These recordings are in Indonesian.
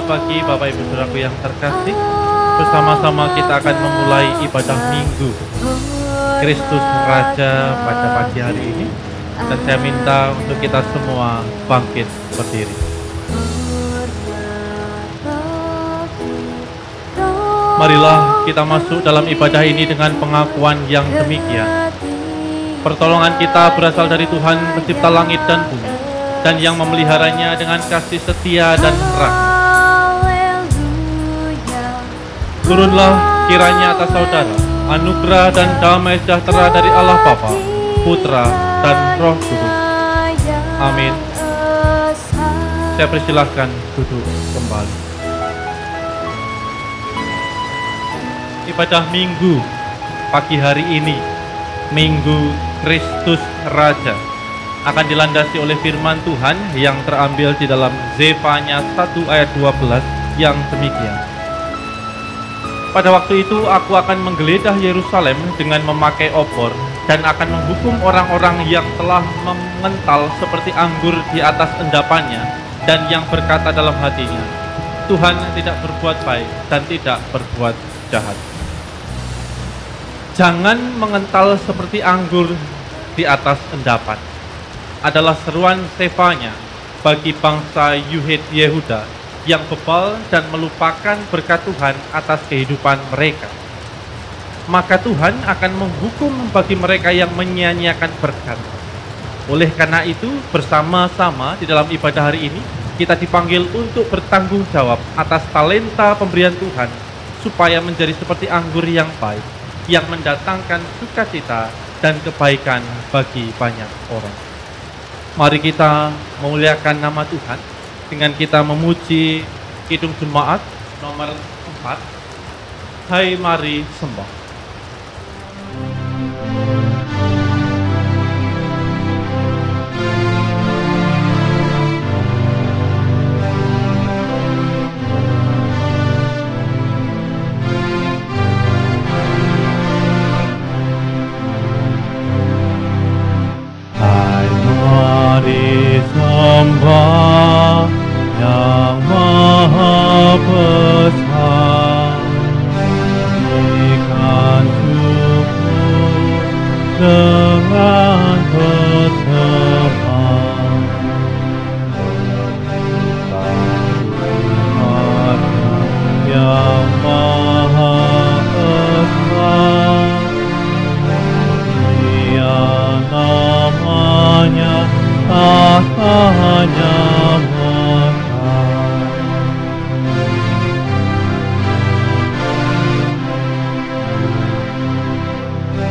pagi Bapak Ibu Saudaraku yang terkasih. Bersama-sama kita akan memulai ibadah Minggu Kristus Raja pada pagi hari ini. Dan saya minta untuk kita semua bangkit berdiri. Marilah kita masuk dalam ibadah ini dengan pengakuan yang demikian. Pertolongan kita berasal dari Tuhan pencipta langit dan bumi, dan yang memeliharanya dengan kasih setia dan rahmat. Turunlah kiranya atas saudara anugerah dan damai sejahtera dari Allah Bapa, Putra, dan Roh Kudus. Amin. Saya persilahkan duduk kembali. Ibadah Minggu pagi hari ini, Minggu Kristus Raja, akan dilandasi oleh firman Tuhan yang terambil di dalam Zefanya 1 ayat 12 yang demikian. Pada waktu itu aku akan menggeledah Yerusalem dengan memakai obor dan akan menghukum orang-orang yang telah mengental seperti anggur di atas endapannya dan yang berkata dalam hatinya, Tuhan tidak berbuat baik dan tidak berbuat jahat. Jangan mengental seperti anggur di atas endapan adalah seruan Zefanya bagi bangsa Yehuda yang bebal dan melupakan berkat Tuhan atas kehidupan mereka. Maka Tuhan akan menghukum bagi mereka yang menyia-nyiakan berkat. Oleh karena itu, bersama-sama di dalam ibadah hari ini, kita dipanggil untuk bertanggung jawab atas talenta pemberian Tuhan, supaya menjadi seperti anggur yang baik, yang mendatangkan sukacita dan kebaikan bagi banyak orang. Mari kita memuliakan nama Tuhan dengan kita memuji Kidung Jemaat nomor 4, Hai Mari Sembah. Hai Mari Sembah yang Maha Besar, berikan syukur dengan bersemangat. Tuhan yang Maha Esa, Dia namanya, tahtanya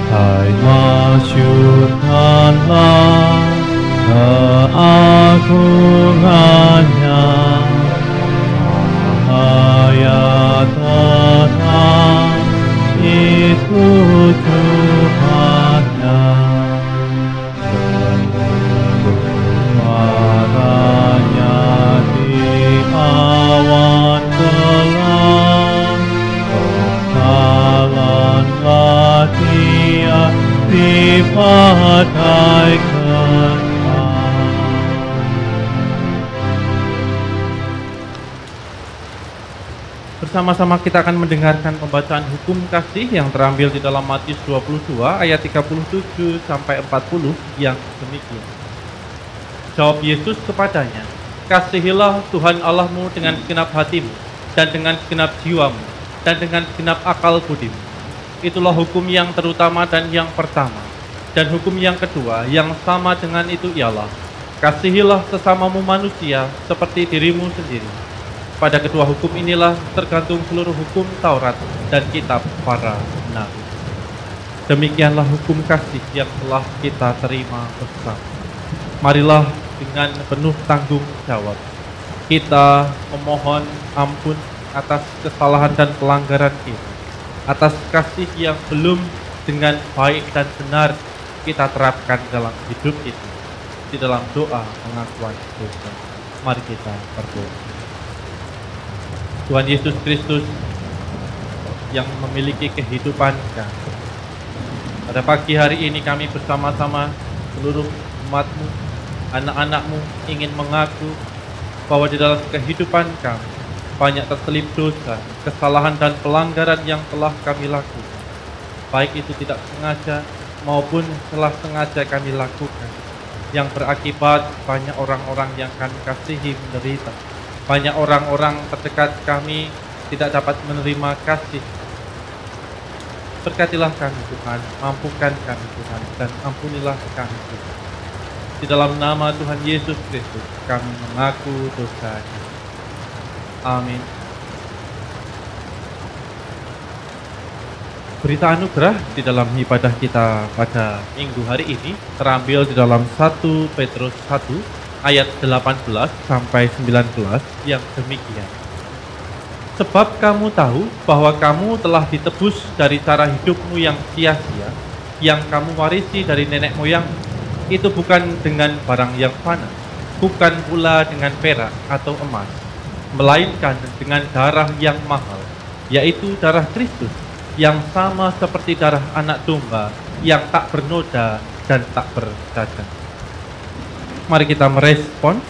Hai masyurkanlah keagungannya, Cahaya terang itu Tuhannya, suaranya di awan gelap, bekalanlah Dia di badai gelap. Bersama-sama kita akan mendengarkan pembacaan hukum kasih yang terambil di dalam Matius 22 ayat 37 sampai 40 yang demikian. Jawab Yesus kepadanya, kasihilah Tuhan Allahmu dengan segenap hatimu, dan dengan segenap jiwamu, dan dengan segenap akal budimu. Itulah hukum yang terutama dan yang pertama. Dan hukum yang kedua yang sama dengan itu ialah, kasihilah sesamamu manusia seperti dirimu sendiri. Pada kedua hukum inilah tergantung seluruh hukum Taurat dan kitab para nabi. Demikianlah hukum kasih yang telah kita terima bersama. Marilah dengan penuh tanggung jawab kita memohon ampun atas kesalahan dan pelanggaran kita, atas kasih yang belum dengan baik dan benar kita terapkan dalam hidup itu, di dalam doa pengakuan dosa. Mari kita berdoa. Tuhan Yesus Kristus yang memiliki kehidupan kami, pada pagi hari ini kami bersama-sama seluruh umat-Mu, anak-anak-Mu ingin mengaku bahwa di dalam kehidupan kami banyak terselip dosa, kesalahan dan pelanggaran yang telah kami lakukan. Baik itu tidak sengaja maupun telah sengaja kami lakukan, yang berakibat banyak orang-orang yang kami kasihi menderita. Banyak orang-orang terdekat kami tidak dapat menerima kasih. Berkatilah kami Tuhan, mampukan kami Tuhan, dan ampunilah kami Tuhan. Di dalam nama Tuhan Yesus Kristus kami mengaku dosa kami. Amin. Berita anugerah di dalam ibadah kita pada minggu hari ini terambil di dalam 1 Petrus 1 ayat 18 sampai 19 yang demikian. Sebab kamu tahu bahwa kamu telah ditebus dari cara hidupmu yang sia-sia, yang kamu warisi dari nenek moyang. Itu bukan dengan barang yang fana, bukan pula dengan perak atau emas, melainkan dengan darah yang mahal, yaitu darah Kristus, yang sama seperti darah anak domba, yang tak bernoda dan tak bercacat. Mari kita merespon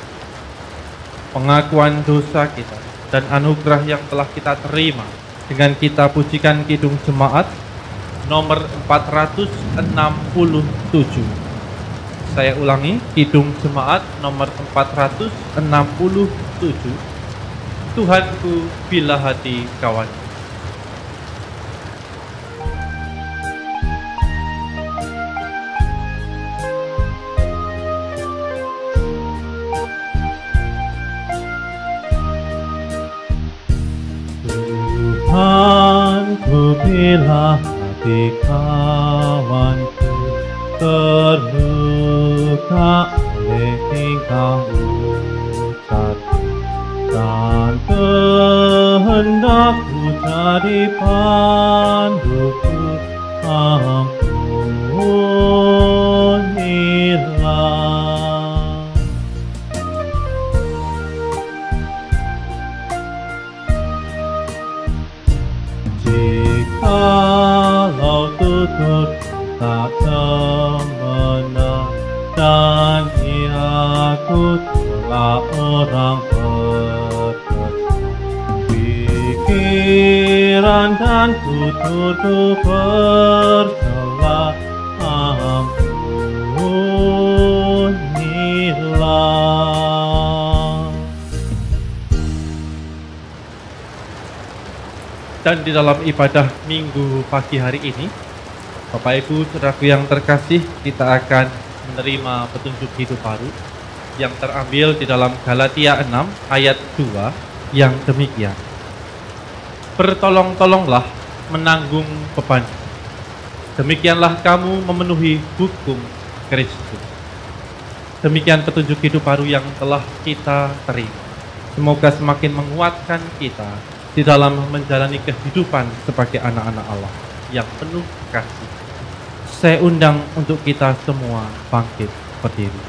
pengakuan dosa kita dan anugerah yang telah kita terima dengan kita pujikan Kidung Jemaat nomor 467. Saya ulangi, Kidung Jemaat nomor 467. Tuhanku bila hati kawan. Tuhanku bila hati kawanku terluka oleh tingkah ucat dan kehendakku jadi panduku, ampunilah. Jikalau tutur tak semena dan aku telah orang pikiran dan tuturku bersalah, ampunilah. Dan di dalam ibadah minggu pagi hari ini, Bapak Ibu Saudaraku yang terkasih, kita akan menerima petunjuk hidup baru yang terambil di dalam Galatia 6 ayat 2 yang demikian. Bertolong-tolonglah menanggung beban, demikianlah kamu memenuhi hukum Kristus. Demikian petunjuk hidup baru yang telah kita terima. Semoga semakin menguatkan kita di dalam menjalani kehidupan sebagai anak-anak Allah yang penuh kasih. Saya undang untuk kita semua bangkit berdiri.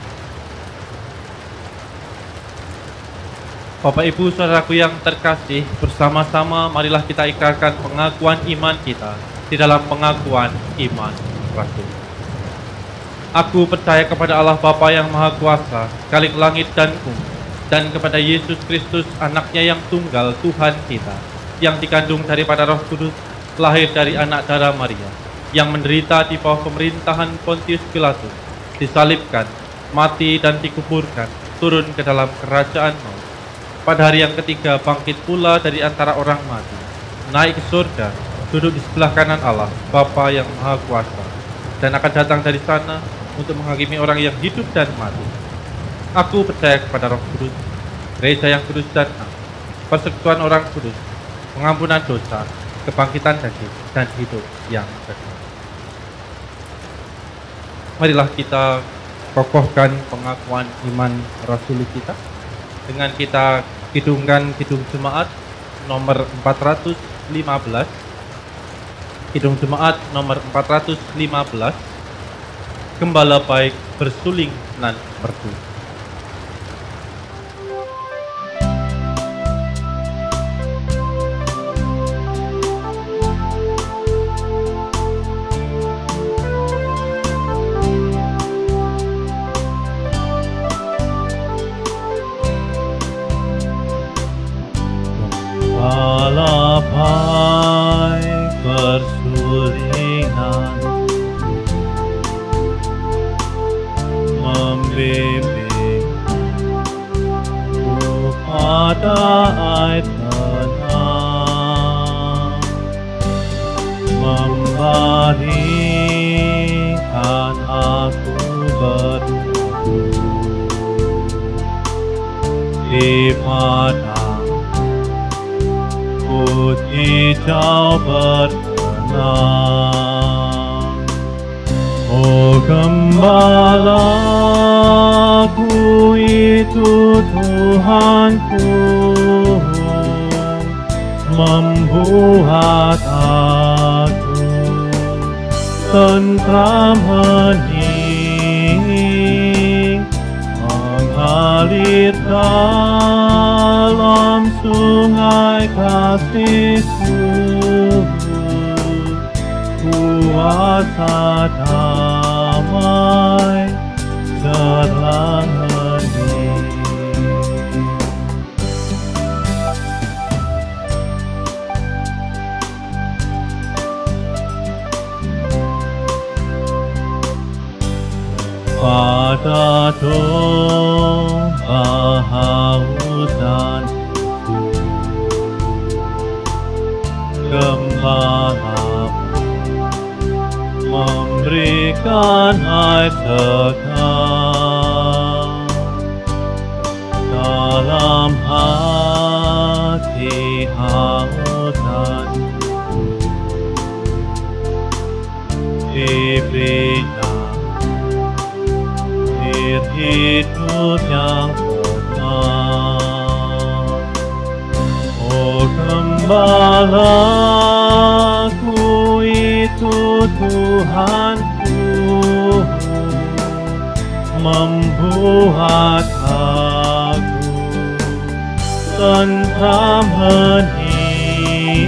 Bapak Ibu Saudaraku yang terkasih, bersama-sama marilah kita ikrarkan pengakuan iman kita di dalam pengakuan iman Rasul. Aku percaya kepada Allah Bapa yang Maha Kuasa, Khalik langit dan bumi, dan kepada Yesus Kristus, anaknya yang tunggal, Tuhan kita, yang dikandung daripada Roh Kudus, lahir dari anak darah Maria, yang menderita di bawah pemerintahan Pontius Pilatus, disalibkan, mati dan dikuburkan, turun ke dalam kerajaan maut. Pada hari yang ketiga bangkit pula dari antara orang mati, naik ke surga, duduk di sebelah kanan Allah, Bapa yang Maha Kuasa, dan akan datang dari sana untuk menghakimi orang yang hidup dan mati. Aku percaya kepada Roh Kudus, gereja yang kudus dan am, persekutuan orang kudus, pengampunan dosa, kebangkitan daging, dan hidup yang kekal. Marilah kita kokohkan pengakuan iman rasuli kita dengan kita kidungkan Kidung Jemaat nomor 415. Kidung Jemaat nomor 415. Gembala baik bersuling nan merdu. dan aku berteduh di padang putih hijau berkenang. Oh Gembalaku itu Tuhanku, membuat aku tentram hening, mengalir dalam sungai kasih-Ku, kuasa damai terang hening. Pada domba haus dan Gembala memberikan air segar dalam hati haus dan diberikan hidup yang tenang. Oh Gembalaku itu Tuhanku, membuat aku tentram hening,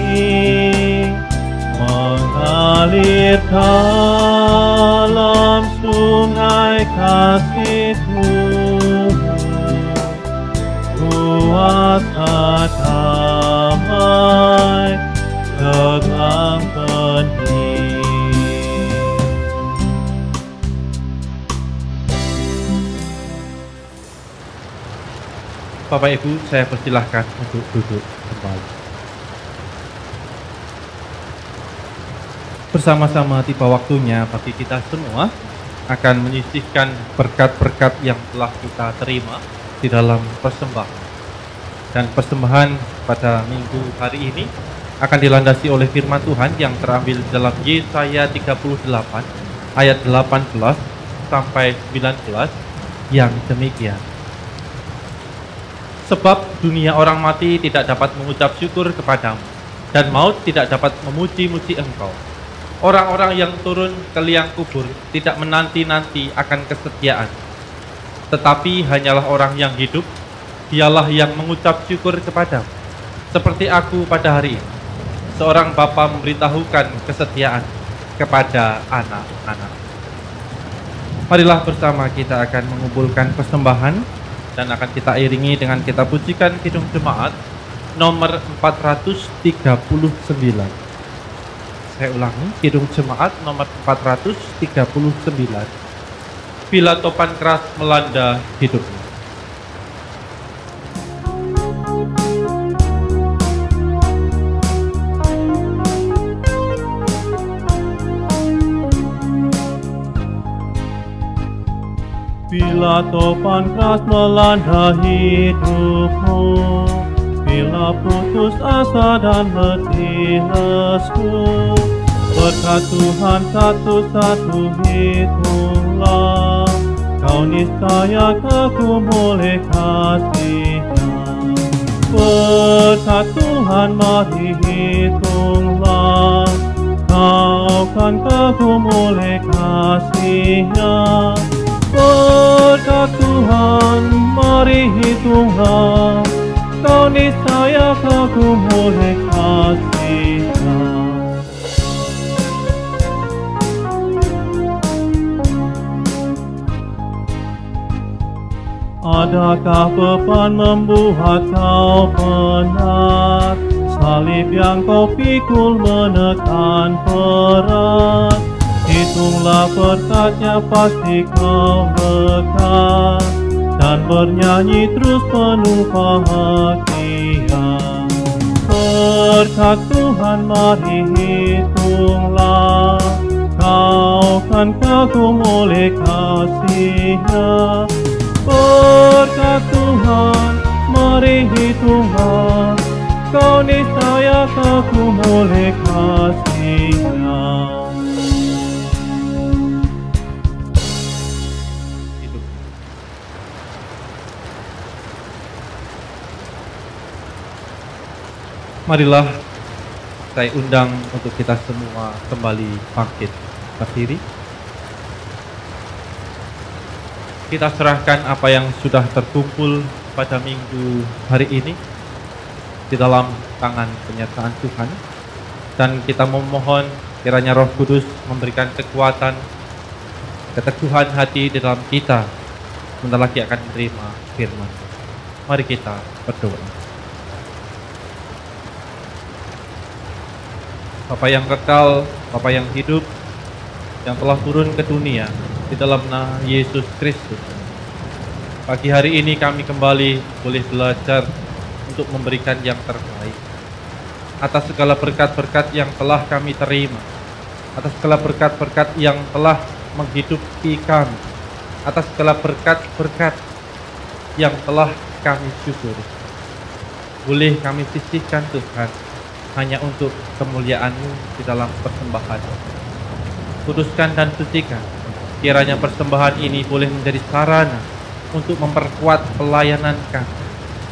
mengalir dalam sungai kasih-Ku, kuasa damai terang bening. Bapak Ibu, saya persilahkan untuk duduk kembali. Bersama-sama tiba waktunya bagi kita semua akan menyisihkan berkat-berkat yang telah kita terima di dalam persembahan. Dan persembahan pada minggu hari ini akan dilandasi oleh firman Tuhan yang terambil dalam Yesaya 38 ayat 18 sampai 19 yang demikian. Sebab dunia orang mati tidak dapat mengucap syukur kepadamu, dan maut tidak dapat memuji-muji Engkau. Orang-orang yang turun ke liang kubur tidak menanti-nanti akan kesetiaan, tetapi hanyalah orang yang hidup, dialah yang mengucap syukur kepadamu. Seperti aku pada hari ini, seorang bapa memberitahukan kesetiaan kepada anak-anak. Marilah bersama kita akan mengumpulkan persembahan dan akan kita iringi dengan kita pujikan Kidung Jemaat nomor 439. Saya ulangi, Kidung Jemaat nomor 439. Bila topan keras melanda hidupmu. Bila topan keras melanda hidupmu, bila putus asa dan letih lesu, berkat Tuhan satu-satu hitunglah, kau niscaya kagum oleh kasih-Nya. Berkat Tuhan mari hitunglah, kau kan kagum oleh kasih-Nya. Berkat Tuhan mari hitunglah, kau niscaya kagum oleh kasih-Nya. Adakah beban membuat kau penat? Salib yang kau pikul menekan berat. Hitunglah berkat-Nya pasti kau lekas, dan bernyanyi terus penuh bahagia. Berkat Tuhan mari hitunglah, dijauhkan kagum oleh kasih-Nya. Berkat Tuhan, mari Tuhan, kau niscaya kagum oleh kasih-Nya. Marilah saya undang untuk kita semua kembali bangkit berdiri. Kita serahkan apa yang sudah terkumpul pada minggu hari ini di dalam tangan penyertaan Tuhan. Dan kita memohon kiranya Roh Kudus memberikan kekuatan, keteguhan hati di dalam kita sebentar lagi akan menerima firman. Mari kita berdoa. Bapa yang kekal, Bapa yang hidup, yang telah turun ke dunia di dalam nama Yesus Kristus. Pagi hari ini kami kembali boleh belajar untuk memberikan yang terbaik. Atas segala berkat-berkat yang telah kami terima, atas segala berkat-berkat yang telah menghidupi kami, atas segala berkat-berkat yang telah kami syukuri. Boleh kami sisihkan Tuhan hanya untuk kemuliaan-Mu di dalam persembahan. Kuduskan dan sucikan. Kiranya persembahan ini boleh menjadi sarana untuk memperkuat pelayanan kami,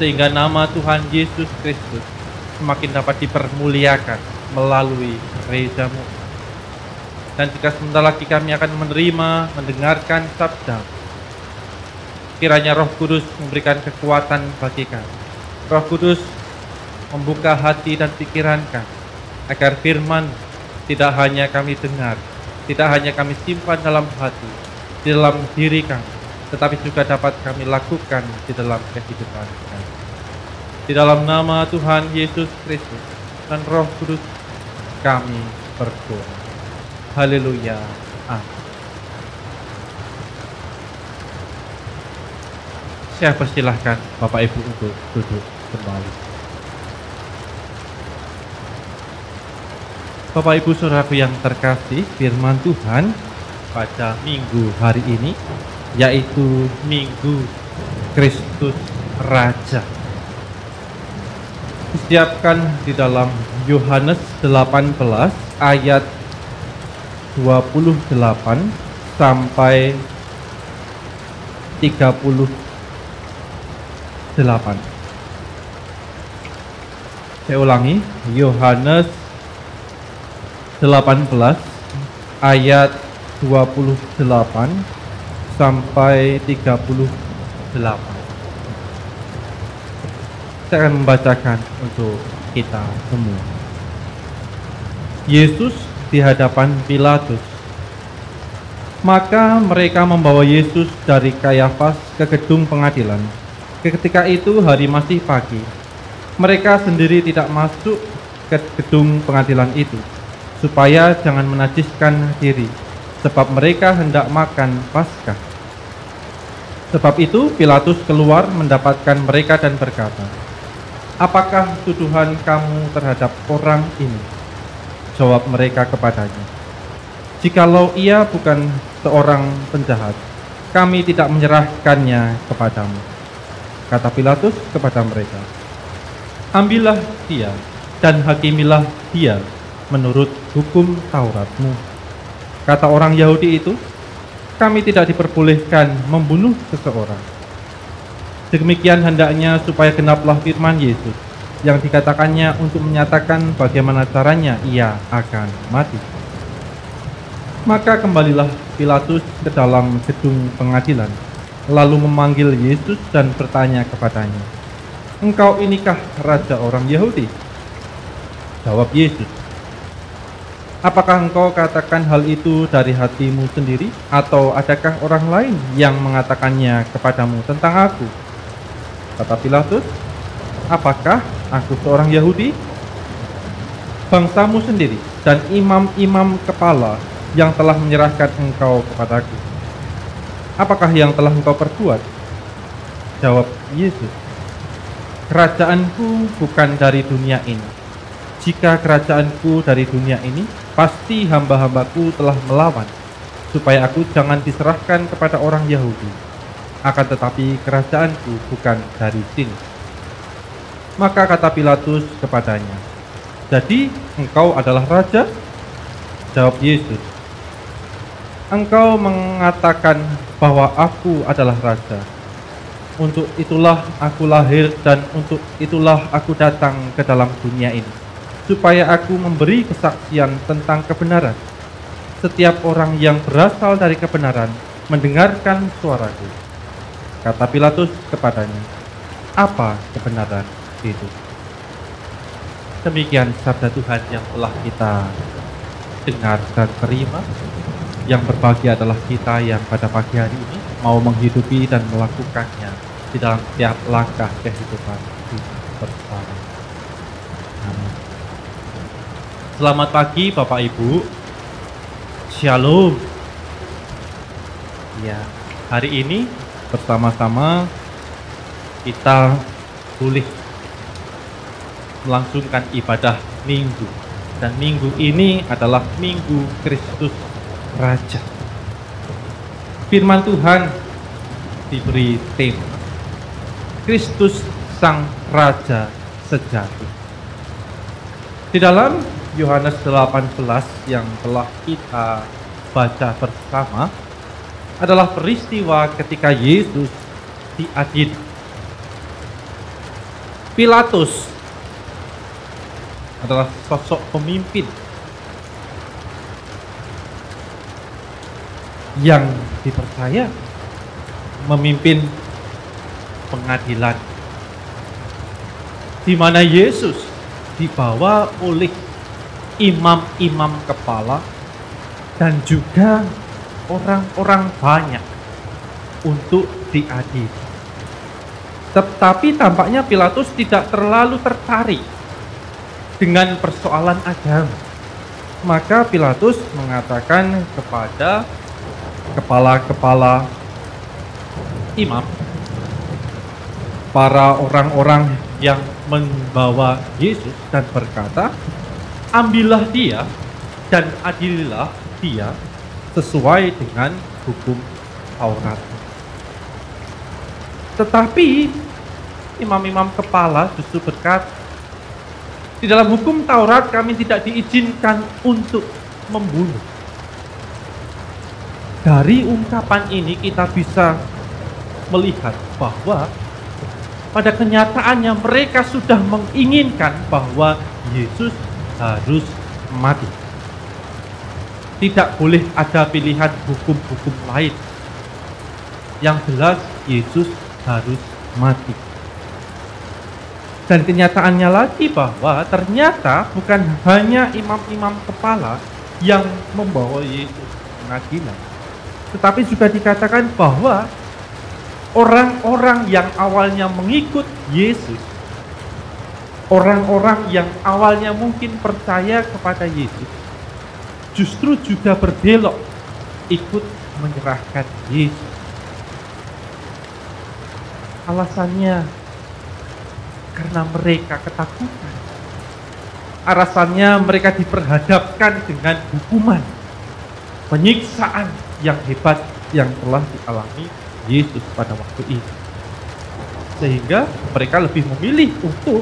sehingga nama Tuhan Yesus Kristus semakin dapat dipermuliakan melalui gereja-Mu. Dan jika sebentar lagi kami akan menerima, mendengarkan sabda, kiranya Roh Kudus memberikan kekuatan bagi kami. Roh Kudus membuka hati dan pikiran kami, agar firman tidak hanya kami dengar, tidak hanya kami simpan dalam hati, di dalam diri kami, tetapi juga dapat kami lakukan di dalam kehidupan kami. Di dalam nama Tuhan Yesus Kristus dan Roh Kudus kami berdoa. Haleluya. Amin. Saya persilahkan Bapak Ibu untuk duduk kembali. Bapak Ibu Saudaraku yang terkasih, firman Tuhan pada minggu hari ini yaitu Minggu Kristus Raja. Disiapkan di dalam Yohanes 18 ayat 28 sampai 38. Saya ulangi, Yohanes 18 ayat 28 sampai 38. Saya akan membacakan untuk kita semua. Yesus di hadapan Pilatus. Maka mereka membawa Yesus dari Kayafas ke gedung pengadilan. Ketika itu hari masih pagi. Mereka sendiri tidak masuk ke gedung pengadilan itu, supaya jangan menajiskan diri, sebab mereka hendak makan Paskah. Sebab itu Pilatus keluar mendapatkan mereka dan berkata, "Apakah tuduhan kamu terhadap orang ini?" Jawab mereka kepadanya, "Jikalau ia bukan seorang penjahat, kami tidak menyerahkannya kepadamu." Kata Pilatus kepada mereka, "Ambillah dia dan hakimilah dia menurut hukum Tauratmu." Kata orang Yahudi itu, "Kami tidak diperbolehkan membunuh seseorang." Demikian hendaknya supaya genaplah firman Yesus yang dikatakannya untuk menyatakan bagaimana caranya ia akan mati. Maka kembalilah Pilatus ke dalam gedung pengadilan, lalu memanggil Yesus dan bertanya kepadanya, "Engkau inikah raja orang Yahudi?" Jawab Yesus, "Apakah engkau katakan hal itu dari hatimu sendiri, atau adakah orang lain yang mengatakannya kepadamu tentang aku?" Kata Pilatus, "Apakah aku seorang Yahudi? Bangsamu sendiri dan imam-imam kepala yang telah menyerahkan engkau kepadaku. Apakah yang telah engkau perbuat?" Jawab Yesus, "Kerajaanku bukan dari dunia ini. Jika kerajaanku dari dunia ini, pasti hamba-hambaku telah melawan, supaya aku jangan diserahkan kepada orang Yahudi. Akan tetapi kerajaanku bukan dari sini. Maka kata Pilatus kepadanya, jadi engkau adalah raja? Jawab Yesus, engkau mengatakan bahwa aku adalah raja. Untuk itulah aku lahir dan untuk itulah aku datang ke dalam dunia ini, supaya aku memberi kesaksian tentang kebenaran. Setiap orang yang berasal dari kebenaran mendengarkan suaraku. Kata Pilatus kepadanya, apa kebenaran itu? Demikian sabda Tuhan yang telah kita dengar dan terima. Yang berbahagia adalah kita yang pada pagi hari ini mau menghidupi dan melakukannya di dalam setiap langkah kehidupan kita bersama. Amin. Selamat pagi Bapak Ibu. Shalom. Ya, hari ini bersama-sama kita boleh melangsungkan ibadah minggu. Dan minggu ini adalah Minggu Kristus Raja. Firman Tuhan diberi tema Kristus Sang Raja Sejati. Di dalam Yohanes 18 yang telah kita baca bersama adalah peristiwa ketika Yesus diadili. Pilatus adalah sosok pemimpin yang dipercaya memimpin pengadilan, di mana Yesus dibawa oleh imam-imam kepala dan juga orang-orang banyak untuk diadili. Tetapi tampaknya Pilatus tidak terlalu tertarik dengan persoalan agama. Maka Pilatus mengatakan kepada kepala-kepala imam, para orang-orang yang membawa Yesus, dan berkata, ambillah dia dan adililah dia sesuai dengan hukum Taurat. Tetapi imam-imam kepala justru berkata, di dalam hukum Taurat kami tidak diizinkan untuk membunuh. Dari ungkapan ini kita bisa melihat bahwa pada kenyataannya mereka sudah menginginkan bahwa Yesus harus mati. Tidak boleh ada pilihan hukum-hukum lain. Yang jelas Yesus harus mati. Dan kenyataannya lagi bahwa ternyata bukan hanya imam-imam kepala yang membawa Yesus ke pengadilan, tetapi juga dikatakan bahwa orang-orang yang awalnya mengikut Yesus, orang-orang yang awalnya mungkin percaya kepada Yesus, justru juga berbelok ikut menyerahkan Yesus. Alasannya karena mereka ketakutan. Alasannya mereka diperhadapkan dengan hukuman, penyiksaan yang hebat yang telah dialami Yesus pada waktu itu. Sehingga mereka lebih memilih untuk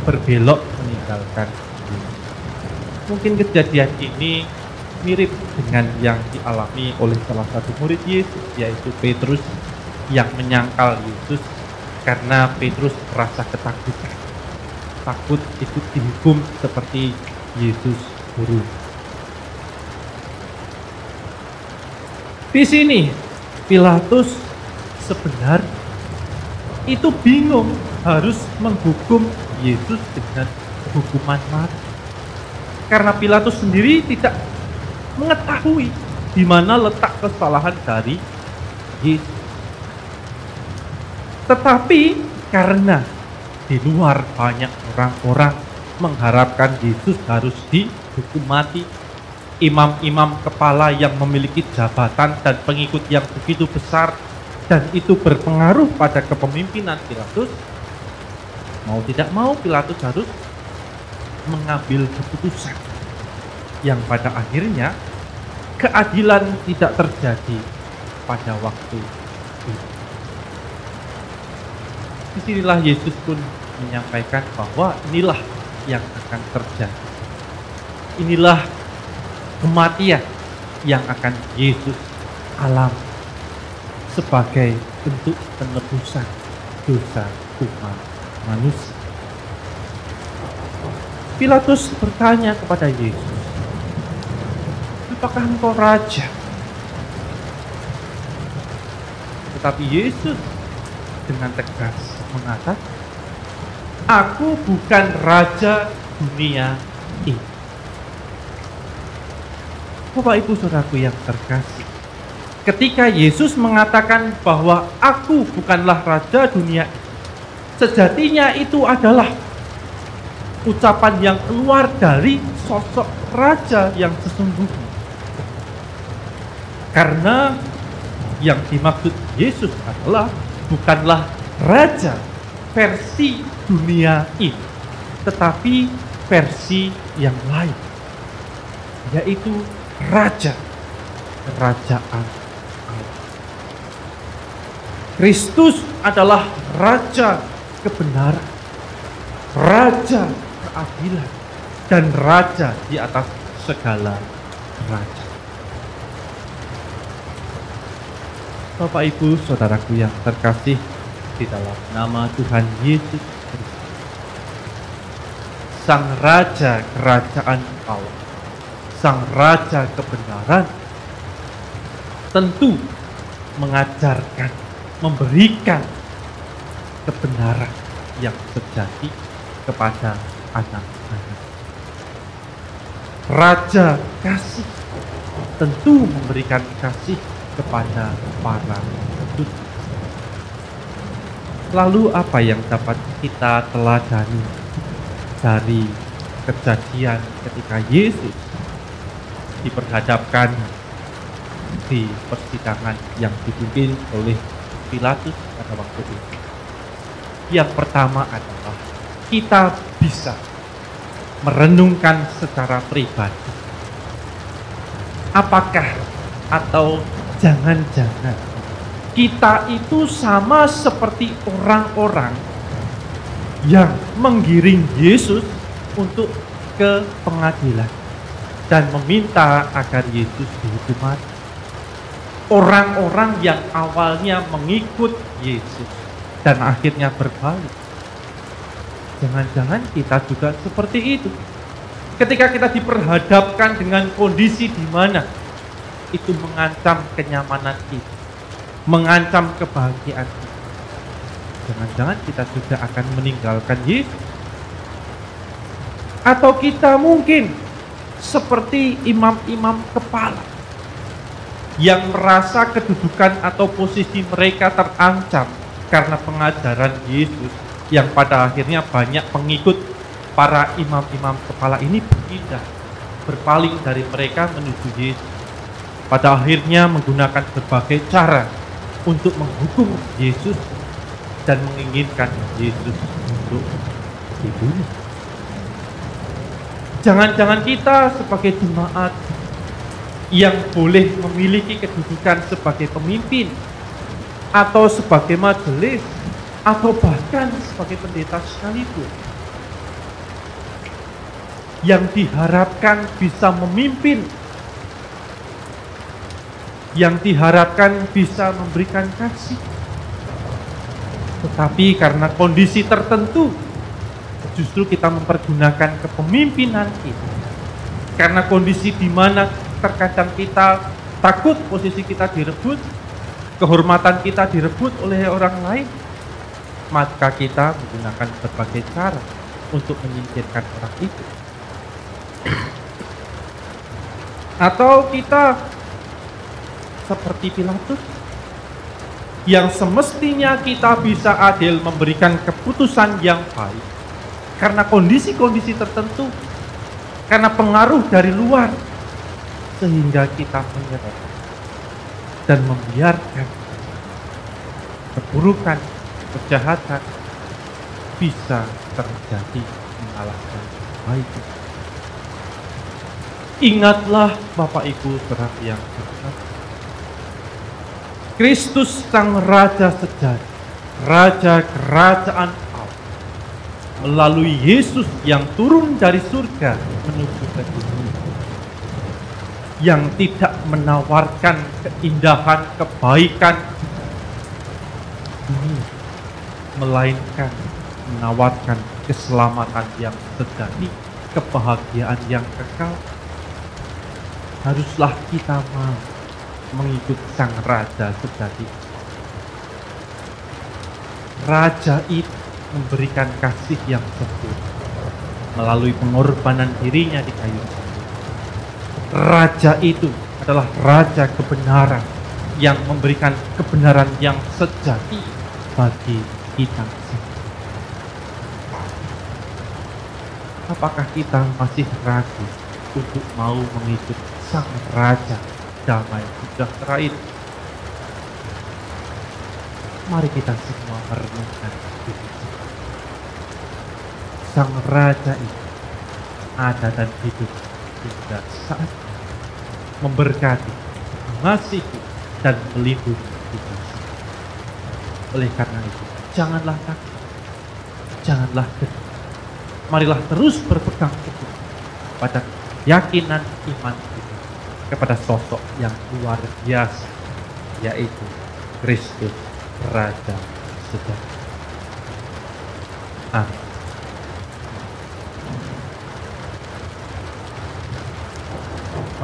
berbelok meninggalkan Yesus. Mungkin kejadian ini mirip dengan yang dialami oleh salah satu murid Yesus, yaitu Petrus, yang menyangkal Yesus karena Petrus merasa ketakutan, takut ikut dihukum seperti Yesus guru. Di sini Pilatus sebenarnya itu bingung harus menghukum Yesus dengan hukuman mati, karena Pilatus sendiri tidak mengetahui di mana letak kesalahan dari Yesus. Tetapi karena di luar banyak orang-orang mengharapkan Yesus harus dihukum mati, imam-imam kepala yang memiliki jabatan dan pengikut yang begitu besar, dan itu berpengaruh pada kepemimpinan Pilatus, mau tidak mau Pilatus harus mengambil keputusan yang pada akhirnya keadilan tidak terjadi pada waktu itu. Disinilah Yesus pun menyampaikan bahwa inilah yang akan terjadi. Inilah kematian yang akan Yesus alami sebagai bentuk penebusan dosa umat manusia. Pilatus bertanya kepada Yesus, "Apakah engkau raja?" Tetapi Yesus dengan tegas mengatakan, "Aku bukan raja dunia ini." Bapak Ibu Saudaraku yang terkasih, ketika Yesus mengatakan bahwa aku bukanlah raja dunia ini, sejatinya itu adalah ucapan yang keluar dari sosok raja yang sesungguhnya. Karena yang dimaksud Yesus adalah bukanlah raja versi dunia ini, tetapi versi yang lain, yaitu raja kerajaan Allah. Kristus adalah raja kebenaran, raja keadilan, dan raja di atas segala raja. Bapak Ibu Saudaraku yang terkasih di dalam nama Tuhan Yesus Kristus, Sang Raja Kerajaan Allah, Sang Raja kebenaran, tentu mengajarkan, memberikan kebenaran yang sejati kepada anak-anak. Raja kasih tentu memberikan kasih kepada para penduduk. Lalu apa yang dapat kita teladani dari kejadian ketika Yesus diperhadapkan di persidangan yang dipimpin oleh Pilatus pada waktu itu? Yang pertama adalah kita bisa merenungkan secara pribadi. Apakah atau jangan-jangan kita itu sama seperti orang-orang yang menggiring Yesus untuk ke pengadilan dan meminta agar Yesus dihukum mati. Orang-orang yang awalnya mengikut Yesus dan akhirnya berbalik. Jangan-jangan kita juga seperti itu. Ketika kita diperhadapkan dengan kondisi di mana itu mengancam kenyamanan kita, mengancam kebahagiaan kita, jangan-jangan kita juga akan meninggalkan Yesus. Atau kita mungkin seperti imam-imam kepala yang merasa kedudukan atau posisi mereka terancam karena pengajaran Yesus, yang pada akhirnya banyak pengikut para imam-imam kepala ini berpindah, berpaling dari mereka menuju Yesus. Pada akhirnya menggunakan berbagai cara untuk menghukum Yesus dan menginginkan Yesus untuk dibunuh. Jangan-jangan kita sebagai jemaat yang boleh memiliki kedudukan sebagai pemimpin atau sebagai majelis atau bahkan sebagai pendeta sekalipun, yang diharapkan bisa memimpin, yang diharapkan bisa memberikan kasih, tetapi karena kondisi tertentu justru kita mempergunakan kepemimpinan kita. Karena kondisi di mana terkadang kita takut posisi kita direbut, kehormatan kita direbut oleh orang lain, maka kita menggunakan berbagai cara untuk menyingkirkan orang itu. Atau kita seperti Pilatus, yang semestinya kita bisa adil memberikan keputusan yang baik, karena kondisi-kondisi tertentu, karena pengaruh dari luar, sehingga kita menyerah dan membiarkan keburukan, kejahatan bisa terjadi mengalahkan kebaikan. Ingatlah Bapak Ibu saudara yang terkasih. Kristus Sang Raja sejati, Raja Kerajaan Allah, melalui Yesus yang turun dari surga menuju ke bumi, yang tidak menawarkan keindahan, kebaikan dunia, melainkan menawarkan keselamatan yang sejati, kebahagiaan yang kekal. Haruslah kita mau mengikut Sang Raja sejati. Raja itu memberikan kasih yang sempurna melalui pengorbanan dirinya di kayu salib. Raja itu adalah Raja kebenaran yang memberikan kebenaran yang sejati bagi kita semua. Apakah kita masih ragu untuk mau mengikut Sang Raja damai sejahtera ini? Mari kita semua merenungkan diri. Sang Raja itu ada dan hidup hingga saat ini, memberkati, mengasihi, dan melindungi kita. Oleh karena itu, janganlah takut, janganlah gentar. Marilah terus berpegang teguh pada keyakinan iman kita kepada sosok yang luar biasa, yaitu Kristus Raja sejati. Amin.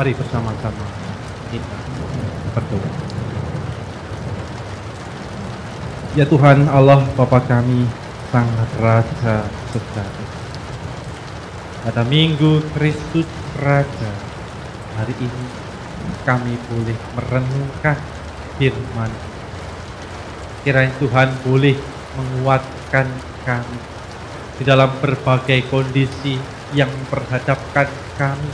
Mari bersama-sama kita berdoa. Ya Tuhan Allah Bapa kami, Sang Raja sejati, pada Minggu Kristus Raja hari ini kami boleh merenungkan firman. Kiranya Tuhan boleh menguatkan kami di dalam berbagai kondisi yang memperhadapkan kami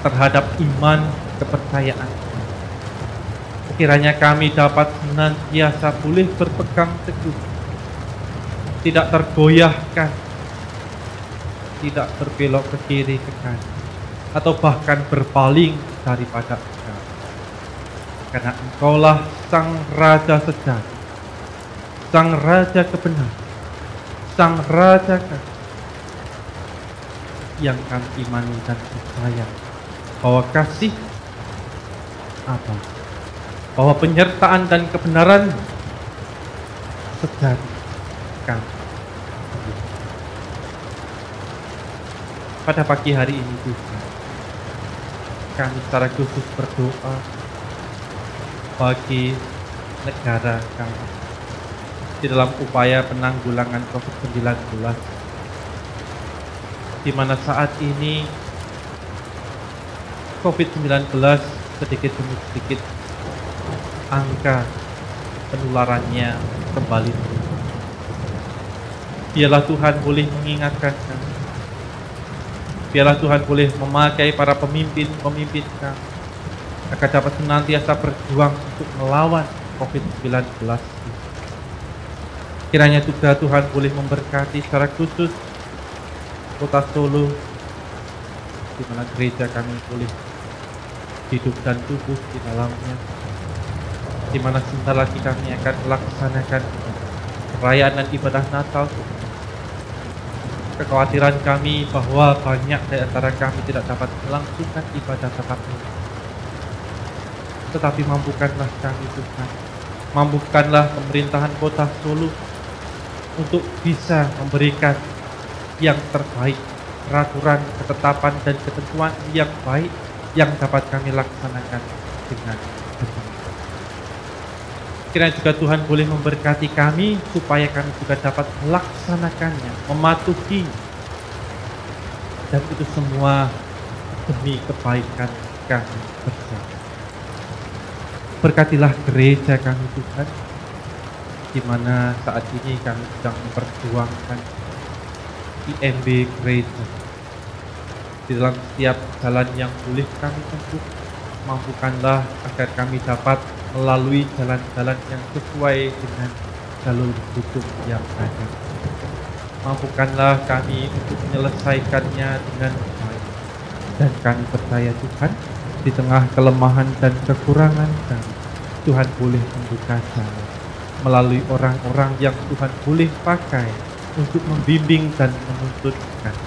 terhadap iman kepercayaan. Kiranya kami dapat senantiasa boleh berpegang teguh, tidak tergoyahkan, tidak berbelok ke kiri ke kanan, atau bahkan berpaling daripada Engkau. Karena Engkaulah Sang Raja sejati, Sang Raja kebenaran, Sang Raja yang kami imani dan percaya bahwa kasih apa, bahwa penyertaan dan kebenaran sejati kami. Pada pagi hari ini Tuhan, kami secara khusus berdoa bagi negara kami di dalam upaya penanggulangan COVID-19, di mana saat ini COVID-19 sedikit demi sedikit angka penularannya kembali. Biarlah Tuhan boleh mengingatkan kami. Biarlah Tuhan boleh memakai para pemimpin-pemimpin kami agar dapat senantiasa berjuang untuk melawan COVID-19 ini. Kiranya juga Tuhan boleh memberkati secara khusus Kota Solo, di mana gereja kami boleh hidup dan tubuh di dalamnya, di mana sebentar lagi kami akan melaksanakan perayaan dan ibadah Natal. Kekhawatiran kami bahwa banyak di antara kami tidak dapat melangsungkan ibadah tatap muka. Tetapi mampukanlah kami Tuhan, mampukanlah pemerintahan Kota Solo untuk bisa memberikan yang terbaik, peraturan, ketetapan, dan ketentuan yang baik yang dapat kami laksanakan dengan benar. Kiranya juga Tuhan boleh memberkati kami supaya kami juga dapat melaksanakannya, mematuhi, dan itu semua demi kebaikan kami bersama. Berkatilah gereja kami Tuhan, di mana saat ini kami sedang memperjuangkan IMB gereja. Di dalam setiap jalan yang boleh kami tempuh, mampukanlah agar kami dapat melalui jalan-jalan yang sesuai dengan jalur hukum yang ada. Mampukanlah kami untuk menyelesaikannya dengan baik. Dan kami percaya Tuhan, di tengah kelemahan dan kekurangan kami, Tuhan boleh membuka jalan melalui orang-orang yang Tuhan boleh pakai untuk membimbing dan menuntun kami.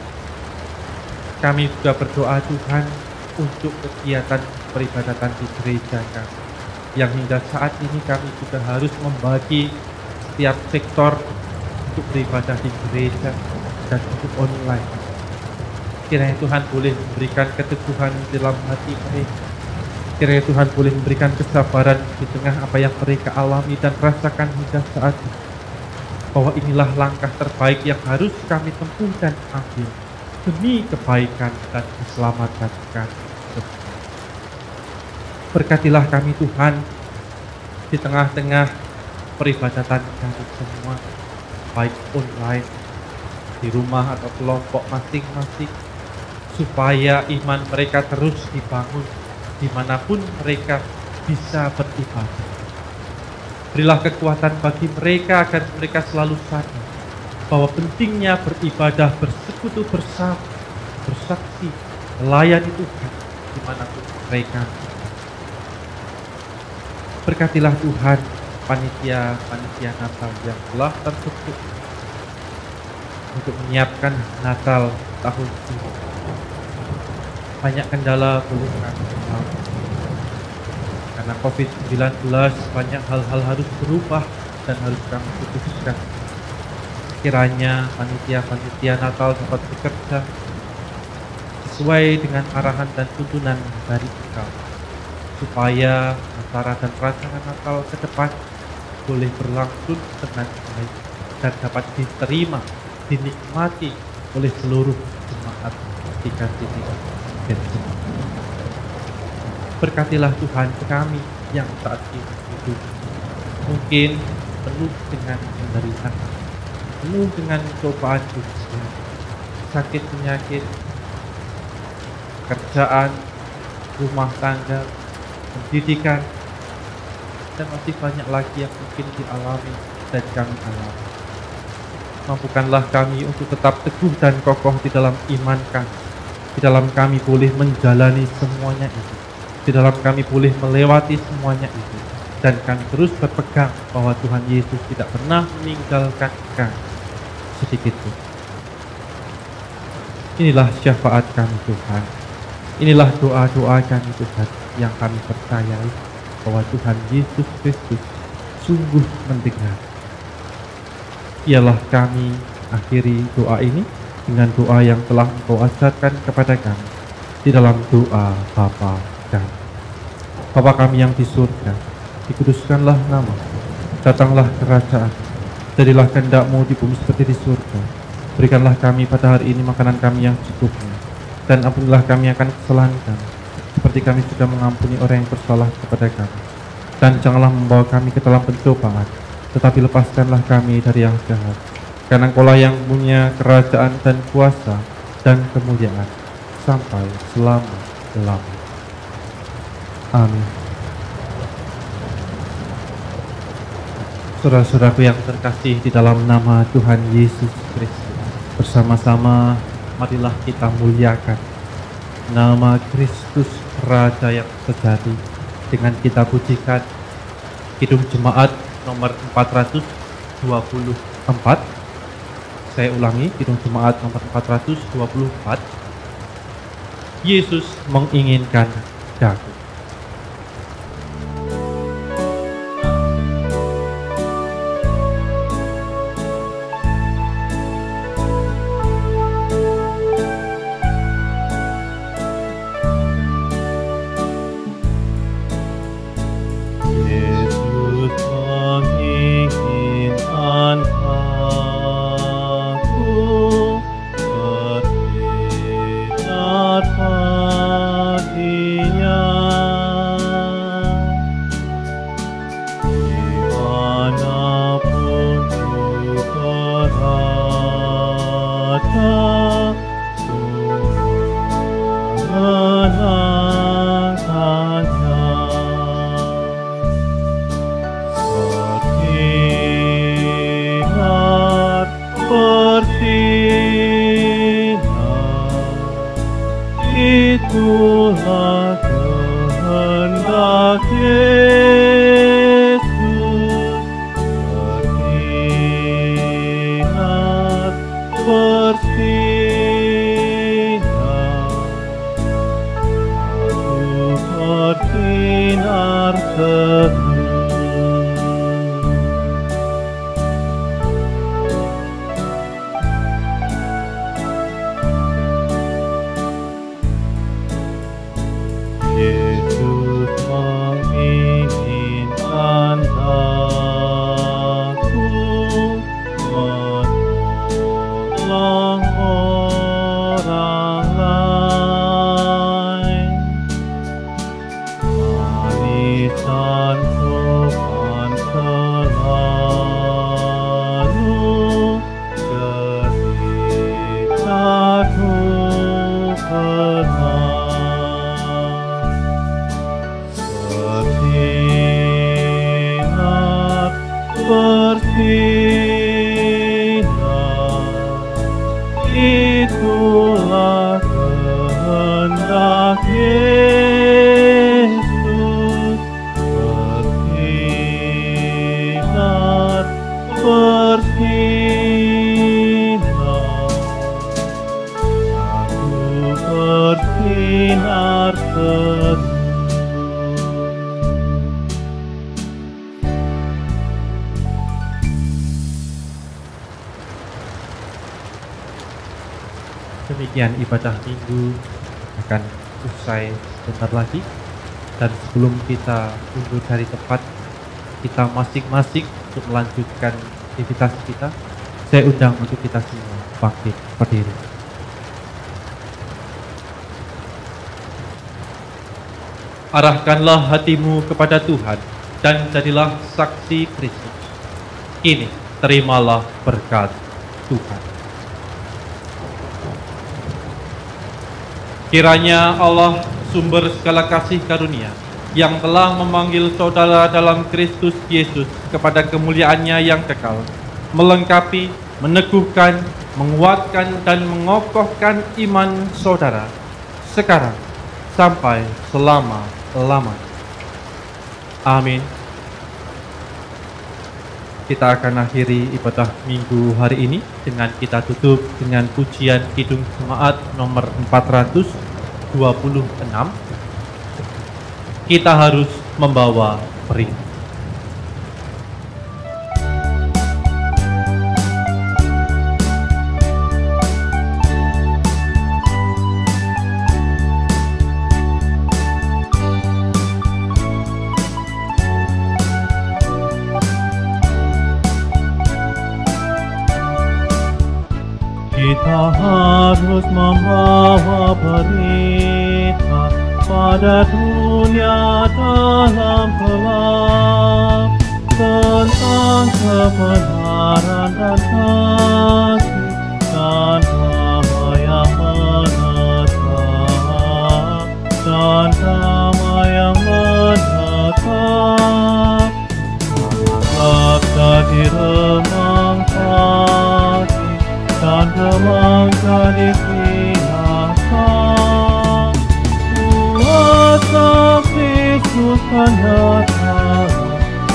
Kami juga berdoa Tuhan untuk kegiatan peribadatan di gereja kami, yang hingga saat ini kami juga harus membagi setiap sektor untuk beribadah di gereja dan untuk online. Kiranya Tuhan boleh memberikan keteguhan dalam hati mereka. Kiranya Tuhan boleh memberikan kesabaran di tengah apa yang mereka alami dan rasakan hingga saat ini. Bahwa inilah langkah terbaik yang harus kami tempuh dan ambil demi kebaikan dan keselamatan kami. Berkatilah kami Tuhan di tengah-tengah peribadatan kami semua, baik online, di rumah atau kelompok masing-masing, supaya iman mereka terus dibangun dimanapun mereka bisa beribadah. Berilah kekuatan bagi mereka agar mereka selalu sadar bahwa pentingnya beribadah, bersekutu bersama, bersaksi, melayani Tuhan dimanapun mereka. Berkatilah Tuhan panitia Natal yang telah terbentuk untuk menyiapkan Natal tahun ini. Banyak kendala boleh kami alami. Karena COVID-19 banyak hal-hal harus berubah dan harus kami putuskan. Kiranya panitia Natal dapat bekerja sesuai dengan arahan dan tuntunan dari Engkau, supaya acara dan rancangan Natal ke depan boleh berlangsung dengan baik dan dapat diterima, dinikmati oleh seluruh jemaat dikasih Tuhan. Berkatilah Tuhan kami yang saat ini hidup mungkin penuh dengan penderitaan, penuh dengan cobaan ujian, sakit penyakit, pekerjaan, rumah tangga, pendidikan, dan masih banyak lagi yang mungkin dialami dan kami alami. Mampukanlah kami untuk tetap teguh dan kokoh di dalam iman kami. Di dalam kami boleh menjalani semuanya itu. Di dalam kami boleh melewati semuanya itu. Dan kami terus berpegang bahwa Tuhan Yesus tidak pernah meninggalkan kami sedikit pun. Inilah syafaat kami Tuhan. Inilah doa-doa kami Tuhan yang kami percayai bahwa Tuhan Yesus Kristus sungguh mendengar. Ialah kami akhiri doa ini dengan doa yang telah Engkau ajarkan kepada kami di dalam doa Bapa kami. Bapa kami yang di surga, dikuduskanlah nama, datanglah kerajaan, jadilah kehendak-Mu di bumi seperti di surga. Berikanlah kami pada hari ini makanan kami yang secukupnya, dan ampunilah kami akan kesalahan kami, seperti kami sudah mengampuni orang yang bersalah kepada kami. Dan janganlah membawa kami ke dalam pencobaan, tetapi lepaskanlah kami dari yang jahat. Karena Engkaulah yang punya kerajaan dan kuasa dan kemuliaan sampai selama-lamanya. Amin. Saudara-saudaraku yang terkasih di dalam nama Tuhan Yesus Kristus, bersama-sama marilah kita muliakan nama Kristus Raja yang sejati dengan kita pujikan Kidung Jemaat nomor 424. Saya ulangi, Kidung Jemaat nomor 424. Yesus menginginkan daku. Yesus menginginkan aku berdekat padinya. Itulah kehendak Yesus, bersinar, bersinar, aku bersinar terus. Yesus menginginkan aku menolong orang lain. Arisan sopan selalu ketika ku pernah. Bersinar, bersinar, itulah kehendak Yesus. Bersinar, bersinar, aku bersinar terus. Demikian ibadah minggu akan usai sebentar lagi, dan sebelum kita mundur dari tempat kita masing-masing untuk melanjutkan aktivitas kita, saya undang untuk kita semua bangkit berdiri. Arahkanlah hatimu kepada Tuhan dan jadilah saksi Kristus. Kini terimalah berkat Tuhan. Kiranya Allah, sumber segala kasih karunia, yang telah memanggil saudara dalam Kristus Yesus kepada kemuliaannya yang kekal, melengkapi, meneguhkan, menguatkan, dan mengokohkan iman saudara, sekarang sampai selama-lamanya. Amin. Kita akan akhiri ibadah minggu hari ini dengan kita tutup dengan pujian Kidung Jemaat nomor 426. Kita harus membawa perintah. Kita harus membawa berita pada dunia dalam gelap tentang kebenaran dan kasih dan damai yang menetap, dan damai yang menetap. Tetap jadi remang pagi dan remang jadi siang. Kuasa Kristus penyertaan,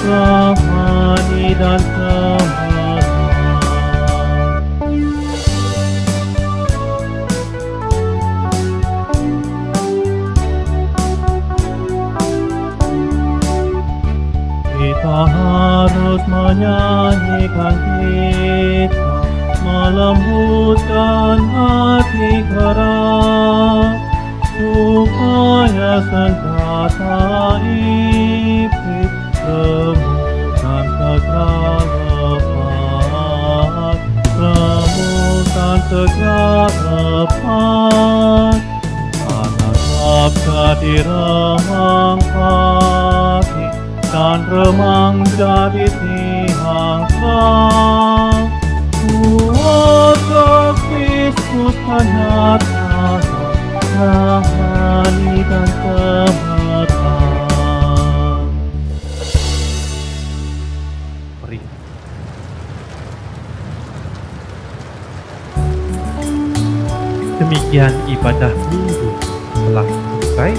rohani dan kemenangan. Kita harus menyanyikan kita, melembutkan hati keras, supaya senjata iblis remukan segala lepas, remukan segala lepas. Tetap jadi remang pagi dan remang jadi siang terang. Kuasa Kristus penyertaan, rohani dan kemenangan. Mari. Demikian ibadah minggu telah selesai.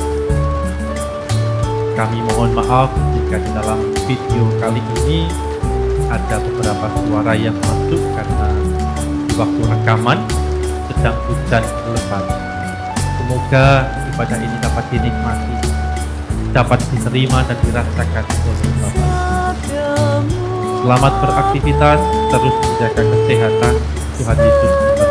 Kami mohon maaf jika di dalam video kali ini ada beberapa suara yang masuk karena di waktu rekaman sedang hujan lebat. Semoga ibadah ini dapat dinikmati, dapat diterima dan dirasakan oleh Bapak. Selamat beraktivitas, terus menjaga kesehatan. Tuhan Yesus memberkati.